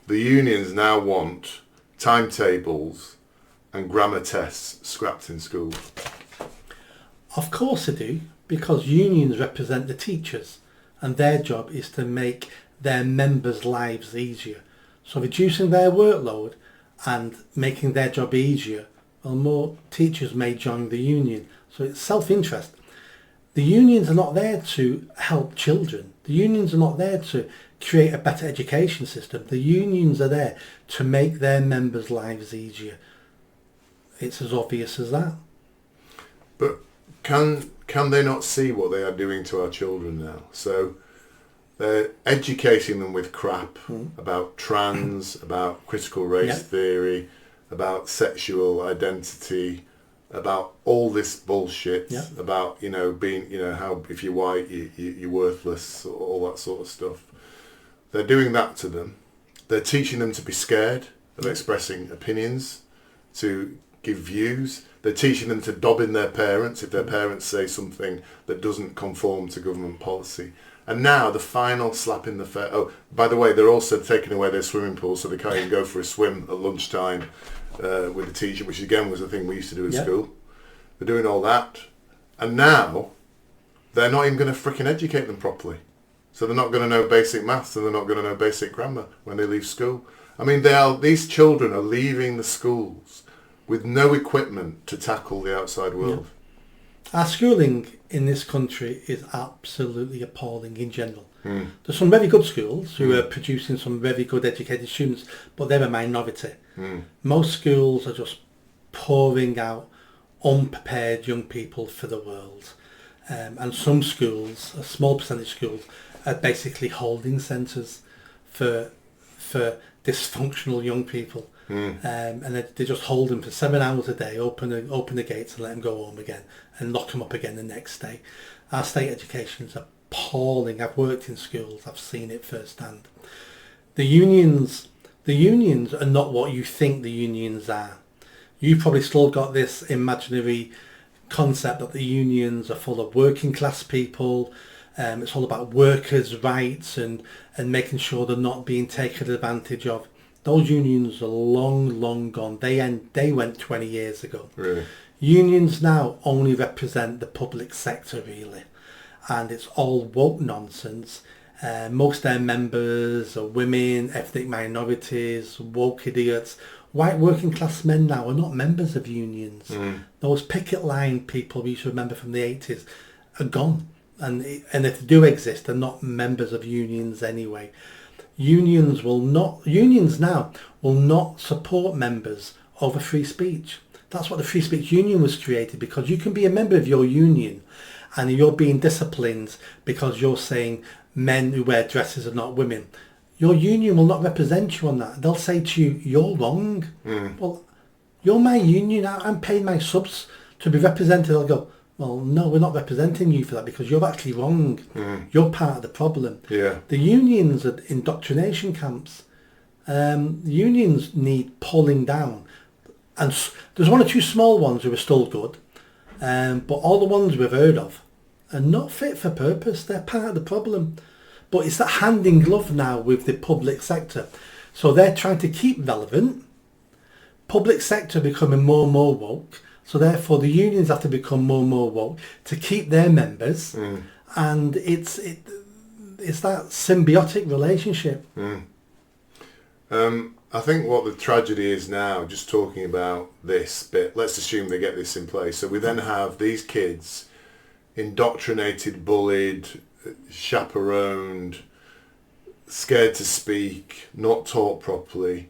the unions now want timetables and grammar tests scrapped in school. Of course they do, because unions represent the teachers and their job is to make their members' lives easier. So reducing their workload and making their job easier, well, more teachers may join the union. So it's self-interest. The unions are not there to help children. The unions are not there to create a better education system. The unions are there to make their members' lives easier. It's as obvious as that. But can they not see what they are doing to our children now? So they're educating them with crap about trans, about critical race theory, about sexual identity, about all this bullshit, about, being, how if you're white, you're worthless, all that sort of stuff. They're doing that to them. They're teaching them to be scared of expressing opinions, to give views. They're teaching them to dob in their parents if their parents say something that doesn't conform to government policy. And now the final slap in the face. Oh, by the way, they're also taking away their swimming pool so they can't even go for a swim at lunchtime with the teacher, which again was a thing we used to do at school. They're doing all that. And now they're not even going to frickin' educate them properly. So they're not going to know basic maths and they're not going to know basic grammar when they leave school. I mean, these children are leaving the schools with no equipment to tackle the outside world. Our schooling in this country is absolutely appalling in general. There's some very good schools who are producing some very good educated students, but they're a minority. Most schools are just pouring out unprepared young people for the world. And some schools, a small percentage of schools, are basically holding centres for dysfunctional young people. And they just hold them for 7 hours a day, open the gates and let them go home again and lock them up again the next day. Our state education is appalling. I've worked in schools, I've seen it firsthand. The unions are not what you think the unions are. You've probably still got this imaginary concept that the unions are full of working class people. It's all about workers' rights and making sure they're not being taken advantage of. Those unions are long gone. They went 20 years ago. Really? Unions now only represent the public sector, really. And it's all woke nonsense. Most of their members are women, ethnic minorities, woke idiots. White working class men now are not members of unions. Those picket line people we used to remember from the 80s are gone. And if they do exist, they're not members of unions anyway. Unions now will not support members over free speech. That's what the Free Speech Union was created, because you can be a member of your union and you're being disciplined because you're saying men who wear dresses are not women. Your union will not represent you on that. They'll say to you, you're wrong. Well, you're my union. I'm paying my subs to be represented. They'll go, well, no, we're not representing you for that because you're actually wrong. You're part of the problem. Yeah. The unions are indoctrination camps. Unions need pulling down. And there's one or two small ones who are still good. But all the ones we've heard of are not fit for purpose. They're part of the problem. But it's that hand in glove now with the public sector. So they're trying to keep relevant. Public sector becoming more and more woke. So therefore the unions have to become more and more woke to keep their members. And it's that symbiotic relationship. I think what the tragedy is now, just talking about this bit, let's assume they get this in place. So we then have these kids indoctrinated, bullied, chaperoned, scared to speak, not taught properly,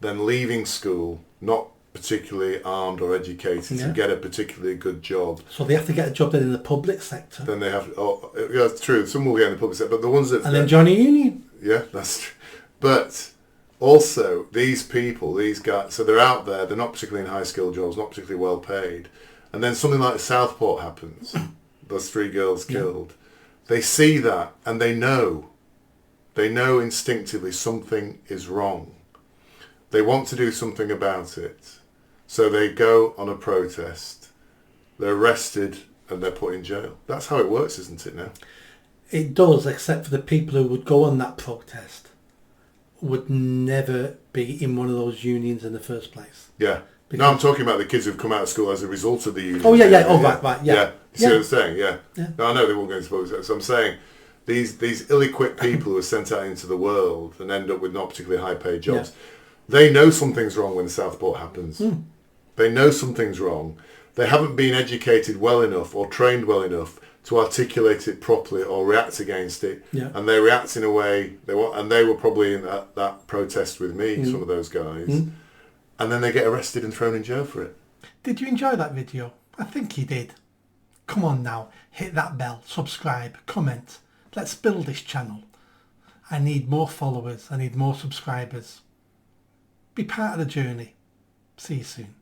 then leaving school, not particularly armed or educated to get a particularly good job. So they have to get a job then in the public sector. Then they have, yeah, that's true, some will get in the public sector, but the ones that... And then join a union. Yeah, that's true. But also, these people, these guys, so they're out there, they're not particularly in high skill jobs, not particularly well paid. And then something like Southport happens, those 3 girls killed. They see that and they know instinctively something is wrong. They want to do something about it. So they go on a protest, they're arrested and they're put in jail. That's how it works, isn't it now? It does, except for the people who would go on that protest would never be in one of those unions in the first place. Yeah. Because- No, I'm talking about the kids who've come out of school as a result of the union. Oh, yeah. Oh, right, yeah. You see what Yeah. I'm saying? Yeah. No, I know they won't go into politics. So I'm saying these ill-equipped people who are sent out into the world and end up with not particularly high-paid jobs, they know something's wrong when Southport happens. They know something's wrong. They haven't been educated well enough or trained well enough to articulate it properly or react against it. Yeah. And they react in a way, they were probably in that protest with me, some of those guys. And then they get arrested and thrown in jail for it. Did you enjoy that video? I think you did. Come on now, hit that bell, subscribe, comment. Let's build this channel. I need more followers, I need more subscribers. Be part of the journey. See you soon.